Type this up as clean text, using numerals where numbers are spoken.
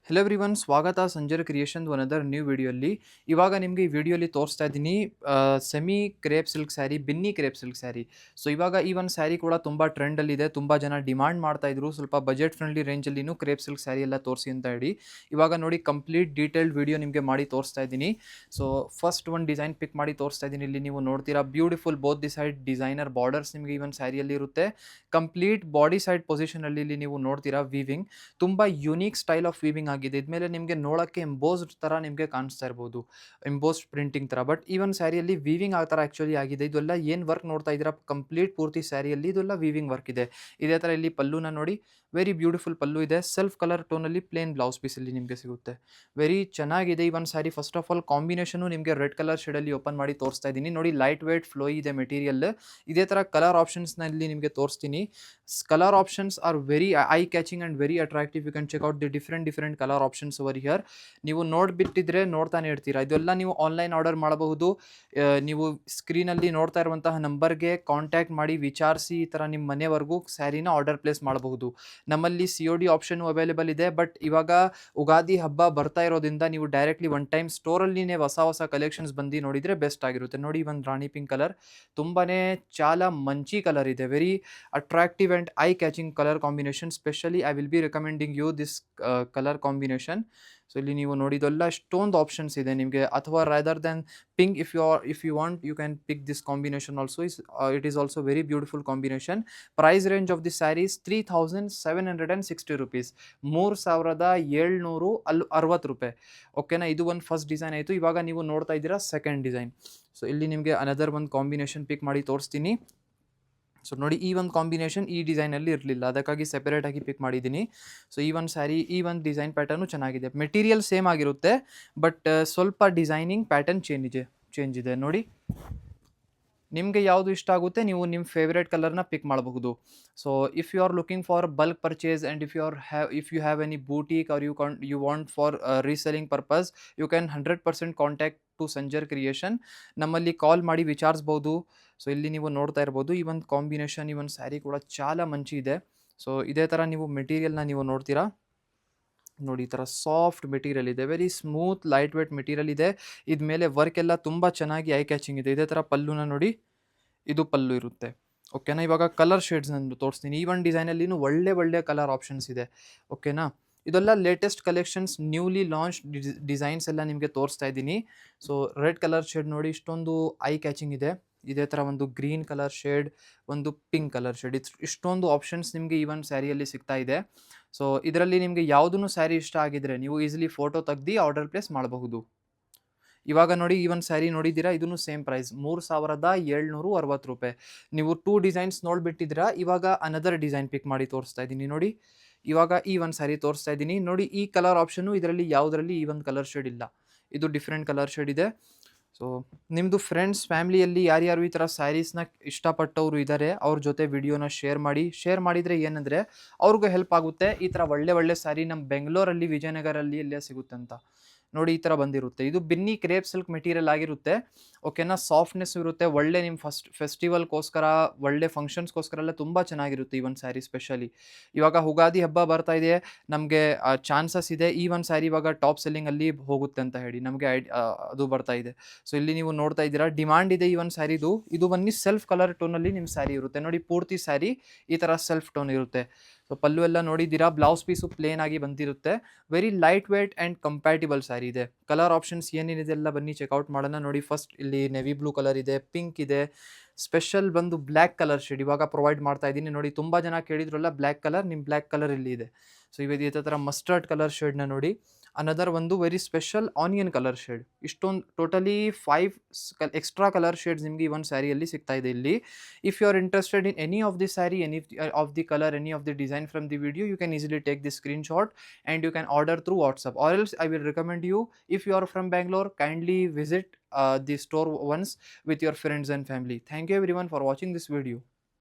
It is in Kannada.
ಹೆಲೋ ಎವ್ರಿವನ್, ಸ್ವಾಗತ ಸಂಜರ್ ಕ್ರಿಯೇಷನ್ ಅನದರ್ ನ್ಯೂ ವಿಡಿಯೋಲಿ. ಇವಾಗ ನಿಮಗೆ ಈ ವಿಡಿಯೋಲಿ ತೋರಿಸ್ತಾ ಇದ್ದೀನಿ semi crepe silk sari, Binny crepe silk sari. So ಇವಾಗ ಈ ಒಂದು ಸ್ಯಾರಿ ಕೂಡ ತುಂಬ ಟ್ರೆಂಡಲ್ಲಿದೆ, ತುಂಬ ಜನ ಡಿಮಾಂಡ್ ಮಾಡ್ತಾ ಇದ್ರು. ಸ್ವಲ್ಪ ಬಜೆಟ್ ಫ್ರೆಂಡ್ಲಿ ರೇಂಜಲ್ಲಿನೂ ಕ್ರೇಪ್ ಸಿಲ್ಕ್ ಸ್ಯಾರಿ ಎಲ್ಲ ತೋರಿಸಿ ಅಂತ ಹೇಳಿ ಇವಾಗ ನೋಡಿ ಕಂಪ್ಲೀಟ್ ಡೀಟೇಲ್ಡ್ ವಿಡಿಯೋ ನಿಮಗೆ ಮಾಡಿ ತೋರಿಸ್ತಾ ಇದ್ದೀನಿ. ಸೊ ಫಸ್ಟ್ ಒಂದು ಡಿಸೈನ್ ಪಿಕ್ ಮಾಡಿ ತೋರಿಸ್ತಾ ಇದ್ದೀನಿ. ಇಲ್ಲಿ ನೀವು ನೋಡ್ತೀರಾ beautiful both the side designer borders ನಿಮಗೆ ಈ ಒಂದು ಸ್ಯಾರಿಯಲ್ಲಿ ಇರುತ್ತೆ. ಕಂಪ್ಲೀಟ್ ಬಾಡಿ ಸೈಡ್ ಪೊಸಿಷನಲ್ಲಿ ಇಲ್ಲಿ ನೀವು ನೋಡ್ತೀರಾ ವೀವಿಂಗ್ ತುಂಬ ಯುನೀಕ್ ಸ್ಟೈಲ್ ಆಫ್ ವೀವಿಂಗ್ ಆಗಿದೆ. ಇದ್ಮೇಲೆ ನಿಮಗೆ ನೋಡೋಕ್ಕೆ ಎಂಬೋಸ್ಡ್ ಥರ ನಿಮಗೆ ಕಾಣಿಸ್ತಾ ಇರ್ಬೋದು, ಎಂಬೋಸ್ಡ್ ಪ್ರಿಂಟಿಂಗ್ ಥರ. ಬಟ್ ಈ ಒಂದು ಸ್ಯಾರಿಯಲ್ಲಿ ವೀವಿಂಗ್ ಆ ಥರ ಆ್ಯಕ್ಚುಲಿ ಆಗಿದೆ. ಇದೆಲ್ಲ ಏನು ವರ್ಕ್ ನೋಡ್ತಾ ಇದ್ದೀರಾ ಕಂಪ್ಲೀಟ್ ಪೂರ್ತಿ ಸ್ಯಾರಿಯಲ್ಲಿ ಇದೆಲ್ಲ ವೀವಿಂಗ್ ವರ್ಕ್ ಇದೆ. ಇದೇ ಥರ ಇಲ್ಲಿ ಪಲ್ಲುನ ನೋಡಿ, ವೆರಿ ಬ್ಯೂಟಿಫುಲ್ ಪಲ್ಲು ಇದೆ. ಸೆಲ್ಫ್ ಕಲರ್ ಟೋನಲ್ಲಿ ಪ್ಲೇನ್ ಬ್ಲೌಸ್ ಪೀಸಲ್ಲಿ ನಿಮಗೆ ಸಿಗುತ್ತೆ. ವೆರಿ ಚೆನ್ನಾಗಿದೆ ಈ ಒಂದು sari. First of all combination ನಿಮಗೆ ರೆಡ್ ಕಲರ್ ಶೇಡಲ್ಲಿ ಓಪನ್ ಮಾಡಿ ತೋರಿಸ್ತಾ ಇದ್ದೀನಿ ನೋಡಿ. ಲೈಟ್ ವೇಟ್ ಫ್ಲೋ ಇದೆ ಮೆಟೀರಿಯಲ್. ಇದೇ ಥರ ಕಲರ್ ಆಪ್ಷನ್ಸ್ನಲ್ಲಿ ನಿಮಗೆ ತೋರಿಸ್ತೀನಿ. Colour options are very eye catching and very attractive. You can check out the different colour options over here. ನೀವು ನೋಡಿಬಿಟ್ಟಿದ್ರೆ ನೋಡ್ತಾನೆ ಇರ್ತೀರಾ. ಇದೆಲ್ಲ ನೀವು ಆನ್ಲೈನ್ ಆರ್ಡರ್ ಮಾಡಬಹುದು. ನೀವು ಸ್ಕ್ರೀನಲ್ಲಿ ನೋಡ್ತಾ ಇರುವಂತಹ ನಂಬರ್ಗೆ ಕಾಂಟ್ಯಾಕ್ಟ್ ಮಾಡಿ ವಿಚಾರಿಸಿ ಈ ಥರ ನಿಮ್ಮ ಮನೆವರೆಗೂ ಸ್ಯಾರಿನ ಆರ್ಡರ್ ಪ್ಲೇಸ್ ಮಾಡಬಹುದು. ನಮ್ಮಲ್ಲಿ COD ಆಪ್ಷನ್ ಅವೈಲೇಬಲ್ ಇದೆ. ಬಟ್ ಇವಾಗ ಉಗಾದಿ ಹಬ್ಬ ಬರ್ತಾ ಇರೋದ್ರಿಂದ ನೀವು ಡೈರೆಕ್ಟ್ಲಿ ಒನ್ ಟೈಮ್ ಸ್ಟೋರಲ್ಲಿನೇ ಹೊಸ ಕಲೆಕ್ಷನ್ಸ್ ಬಂದು ನೋಡಿದರೆ ಬೆಸ್ಟ್ ಆಗಿರುತ್ತೆ. ನೋಡಿ ಒಂದು ರಾಣಿ ಪಿಂಕ್ ಕಲರ್ ತುಂಬಾ ಚಾಲ ಮಂಚಿ ಕಲರ್ ಇದೆ. Very attractive and eye catching colour combination. Specially I will be recommending you this colour combination. So ಇಲ್ಲಿ ನೀವು ನೋಡಿದೆಲ್ಲ ಎಷ್ಟೊಂದು ಆಪ್ಷನ್ಸ್ ಇದೆ ನಿಮಗೆ. ಅಥವಾ rather than pink, if you want you can pick this combination also. It is also very beautiful combination. Price range of the saris 3760 rupees, 3760 ರೂಪಾಯಿ. ಓಕೆನಾ, ಇದು ಒಂದು ಫಸ್ಟ್ ಡಿಸೈನ್ ಆಯಿತು. ಇವಾಗ ನೀವು ನೋಡ್ತಾ ಇದ್ದೀರಾ ಸೆಕೆಂಡ್ ಡಿಸೈನ್. ಸೊ ಇಲ್ಲಿ ನಿಮಗೆ ಅನದರ್ ಒಂದು ಕಾಂಬಿನೇಷನ್ ಪಿಕ್ ಮಾಡಿ ತೋರಿಸ್ತೀನಿ. ಸೊ ನೋಡಿ, ಈ ಒಂದು ಕಾಂಬಿನೇಷನ್ ಈ ಡಿಸೈನಲ್ಲಿ ಇರಲಿಲ್ಲ, ಅದಕ್ಕಾಗಿ ಸೆಪರೇಟಾಗಿ ಪಿಕ್ ಮಾಡಿದ್ದೀನಿ. ಸೊ ಈ ಒಂದು ಸ್ಯಾರಿ, ಈ ಒಂದು ಡಿಸೈನ್ ಪ್ಯಾಟರ್ನು ಚೆನ್ನಾಗಿದೆ. ಮೆಟೀರಿಯಲ್ ಸೇಮ್ ಆಗಿರುತ್ತೆ, ಬಟ್ ಸ್ವಲ್ಪ ಡಿಸೈನಿಂಗ್ ಪ್ಯಾಟರ್ನ್ ಚೇಂಜ್ ಇದೆ ನೋಡಿ. ನಿಮಗೆ ಯಾವುದು ಇಷ್ಟ ಆಗುತ್ತೆ ನೀವು ನಿಮ್ಮ ಫೇವ್ರೇಟ್ ಕಲರ್ನ ಪಿಕ್ ಮಾಡಬಹುದು. So if you are looking for bulk purchase and if you have any boutique or you want for reselling purpose, you can 100% contact to Sanjar creation. ನಮ್ಮಲ್ಲಿ ಕಾಲ್ ಮಾಡಿ ವಿಚಾರಿಸ್ಬೋದು. ಸೊ ಇಲ್ಲಿ ನೀವು ನೋಡ್ತಾ ಇರ್ಬೋದು ಈ ಒಂದು ಕಾಂಬಿನೇಷನ್, ಈ ಒಂದು ಸ್ಯಾರಿ ಕೂಡ ಚಾಲ ಮಂಚಿ ಇದೆ. ಸೊ ಇದೇ ಥರ ನೀವು ಮೆಟೀರಿಯಲ್ನ ನೀವು ನೋಡ್ತೀರಾ ನೋಡಿ. ಈ ಥರ ಸಾಫ್ಟ್ ಮೆಟೀರಿಯಲ್ ಇದೆ, very smooth light weight material ಇದೆ. ಇದ್ಮೇಲೆ ವರ್ಕ್ ಎಲ್ಲ ತುಂಬ ಚೆನ್ನಾಗಿ ಐ ಕ್ಯಾಚಿಂಗ್ ಇದೆ. ಇದೇ ಥರ ಪಲ್ಲುನ ನೋಡಿ, ಇದು ಪಲ್ಲು ಇರುತ್ತೆ. ಓಕೆನಾ, ಇವಾಗ ಕಲರ್ ಶೇಡ್ಸ್ ನಾನು ತೋರಿಸ್ತೀನಿ. ಈ ಒಂದು ಡಿಸೈನಲ್ಲಿನೂ ಒಳ್ಳೆ ಕಲರ್ ಆಪ್ಷನ್ಸ್ ಇದೆ. ಓಕೆನಾ, ಇದೆಲ್ಲ latest collections, newly launch designs ಎಲ್ಲ ನಿಮಗೆ ತೋರಿಸ್ತಾ ಇದ್ದೀನಿ. ಸೊ ರೆಡ್ ಕಲರ್ ಶೇಡ್ ನೋಡಿ, ಇಷ್ಟೊಂದು ಐ ಕ್ಯಾಚಿಂಗ್ ಇದೆ. ಇದೇ ಥರ ಒಂದು ಗ್ರೀನ್ ಕಲರ್ ಶೇಡ್, ಒಂದು ಪಿಂಕ್ ಕಲರ್ ಶೇಡ್, ಇಷ್ಟೊಂದು ಆಪ್ಷನ್ಸ್ ನಿಮಗೆ ಈ ಒಂದು ಸ್ಯಾರಿಯಲ್ಲಿ ಸಿಗ್ತಾ ಇದೆ. ಸೊ ಇದರಲ್ಲಿ ನಿಮಗೆ ಯಾವುದೂ ಸ್ಯಾರಿ ಇಷ್ಟ ಆಗಿದ್ರೆ ನೀವು ಈಸಿಲಿ ಫೋಟೋ ತೆಗ್ದು ಆರ್ಡರ್ ಪ್ಲೇಸ್ ಮಾಡಬಹುದು. ಇವಾಗ ನೋಡಿ, ಈ ಒಂದು ಸ್ಯಾರಿ ನೋಡಿದ್ದೀರಾ, ಇದೂ ಸೇಮ್ ಪ್ರೈಸ್ 3760 ರೂಪಾಯಿ. ನೀವು 2 ಡಿಸೈನ್ಸ್ ನೋಡಿಬಿಟ್ಟಿದ್ದೀರಾ. ಇವಾಗ ಅನದರ್ ಡಿಸೈನ್ ಪಿಕ್ ಮಾಡಿ ತೋರಿಸ್ತಾ ಇದ್ದೀನಿ ನೋಡಿ. ಇವಾಗ ಈ ಒಂದು ಸ್ಯಾರಿ ತೋರಿಸ್ತಾ ಇದ್ದೀನಿ ನೋಡಿ. ಈ ಕಲರ್ ಆಪ್ಷನ್ನು ಇದರಲ್ಲಿ ಯಾವುದರಲ್ಲಿ ಈ ಒಂದು ಕಲರ್ ಶೇಡ್ ಇಲ್ಲ, ಇದು ಡಿಫ್ರೆಂಟ್ ಕಲರ್ ಶೇಡ್ ಇದೆ. ಸೊ ನಿಮ್ಮದು ಫ್ರೆಂಡ್ಸ್ ಫ್ಯಾಮಿಲಿಯಲ್ಲಿ ಯಾರ್ಯಾರು ಈ ಥರ ಸ್ಯಾರೀಸ್ನ ಇಷ್ಟಪಟ್ಟವರು ಇದ್ದಾರೆ, ಅವ್ರ ಜೊತೆ ವಿಡಿಯೋನ ಶೇರ್ ಮಾಡಿದರೆ ಏನಂದರೆ ಅವ್ರಿಗೂ ಹೆಲ್ಪ್ ಆಗುತ್ತೆ. ಈ ಥರ ಒಳ್ಳೆ ಸ್ಯಾರಿ ನಮ್ಮ ಬೆಂಗಳೂರಲ್ಲಿ, ವಿಜಯನಗರಲ್ಲಿ ಎಲ್ಲೇ ಸಿಗುತ್ತೆ ಅಂತ ನೋಡಿ. ಈ ಥರ ಬಂದಿರುತ್ತೆ. ಇದು ಬಿನ್ನಿ ಕ್ರೇಪ್ ಸಿಲ್ಕ್ ಮೆಟೀರಿಯಲ್ ಆಗಿರುತ್ತೆ. ಓಕೆನಾ, ಸಾಫ್ಟ್ನೆಸ್ ಇರುತ್ತೆ. ಒಳ್ಳೆ ನಿಮ್ಮ ಫೆಸ್ಟಿವಲ್ಗೋಸ್ಕರ, ಒಳ್ಳೆ ಫಂಕ್ಷನ್ಸ್ಗೋಸ್ಕರ ಎಲ್ಲ ತುಂಬ ಚೆನ್ನಾಗಿರುತ್ತೆ ಈ ಒಂದು ಸ್ಯಾರಿ. ಸ್ಪೆಷಲಿ ಇವಾಗ ಯುಗಾದಿ ಹಬ್ಬ ಬರ್ತಾ ಇದೆ, ನಮಗೆ ಚಾನ್ಸಸ್ ಇದೆ ಈ ಒಂದು ಸ್ಯಾರಿ ಇವಾಗ ಟಾಪ್ ಸೆಲ್ಲಿಂಗಲ್ಲಿ ಹೋಗುತ್ತೆ ಅಂತ ಹೇಳಿ ನಮಗೆ ಅದು ಬರ್ತಾ ಇದೆ. ಸೊ ಇಲ್ಲಿ ನೀವು ನೋಡ್ತಾ ಇದ್ದೀರಾ, ಡಿಮಾಂಡ್ ಇದೆ ಈ ಒಂದು ಸ್ಯಾರಿದು. ಇದು ಬನ್ನಿ ಸೆಲ್ಫ್ ಕಲರ್ ಟೋನಲ್ಲಿ ನಿಮ್ಮ ಸ್ಯಾರಿ ಇರುತ್ತೆ ನೋಡಿ. ಪೂರ್ತಿ ಸ್ಯಾರಿ ಈ ಥರ ಸೆಲ್ಫ್ ಟೋನ್ ಇರುತ್ತೆ. ಸೊ ಪಲ್ಲು ಎಲ್ಲ ನೋಡಿದ್ದೀರಾ, ಬ್ಲೌಸ್ ಪೀಸು ಪ್ಲೇನ್ ಆಗಿ ಬಂದಿರುತ್ತೆ. Very light weight and compatible sari ಇದೆ. ಕಲರ್ ಆಪ್ಷನ್ಸ್ ಏನೇನಿದೆ ಎಲ್ಲ ಬನ್ನಿ ಚೆಕ್ಔಟ್ ಮಾಡೋಣ ನೋಡಿ. ಫಸ್ಟ್ ಇಲ್ಲಿ ನೆವಿ ಬ್ಲೂ ಕಲರ್ ಇದೆ, ಪಿಂಕ್ ಇದೆ, ಸ್ಪೆಷಲ್ ಬಂದು ಬ್ಲ್ಯಾಕ್ ಕಲರ್ ಶೇಡ್ ಇವಾಗ ಪ್ರೊವೈಡ್ ಮಾಡ್ತಾ ಇದ್ದೀನಿ ನೋಡಿ. ತುಂಬ ಜನ ಕೇಳಿದ್ರಲ್ಲ ಬ್ಲ್ಯಾಕ್ ಕಲರ್, ನಿಮ್ಮ ಬ್ಲ್ಯಾಕ್ ಕಲರ್ ಇಲ್ಲಿ ಇದೆ. ಸೊ ಇದೇ ಥರ ಮಸ್ಟರ್ಡ್ ಕಲರ್ ಶೇಡ್ನ ನೋಡಿ. ಅನದರ್ ಒಂದು very special onion colour shade. ಇಷ್ಟೊಂದು ಟೋಟಲಿ 5 ಎಕ್ಸ್ಟ್ರಾ ಕಲರ್ ಶೇಡ್ಸ್ ನಿಮಗೆ ಈ ಒಂದು ಸ್ಯಾರಿಯಲ್ಲಿ ಸಿಗ್ತಾ ಇದೆ ಇಲ್ಲಿ. If you are interested in any of the sari, any of the colour, any of the design from the video, you can easily take the screenshot and you can order through WhatsApp. Or else I will recommend you, if you are from Bangalore, kindly visit the store once with your friends and family. Thank you everyone for watching this video.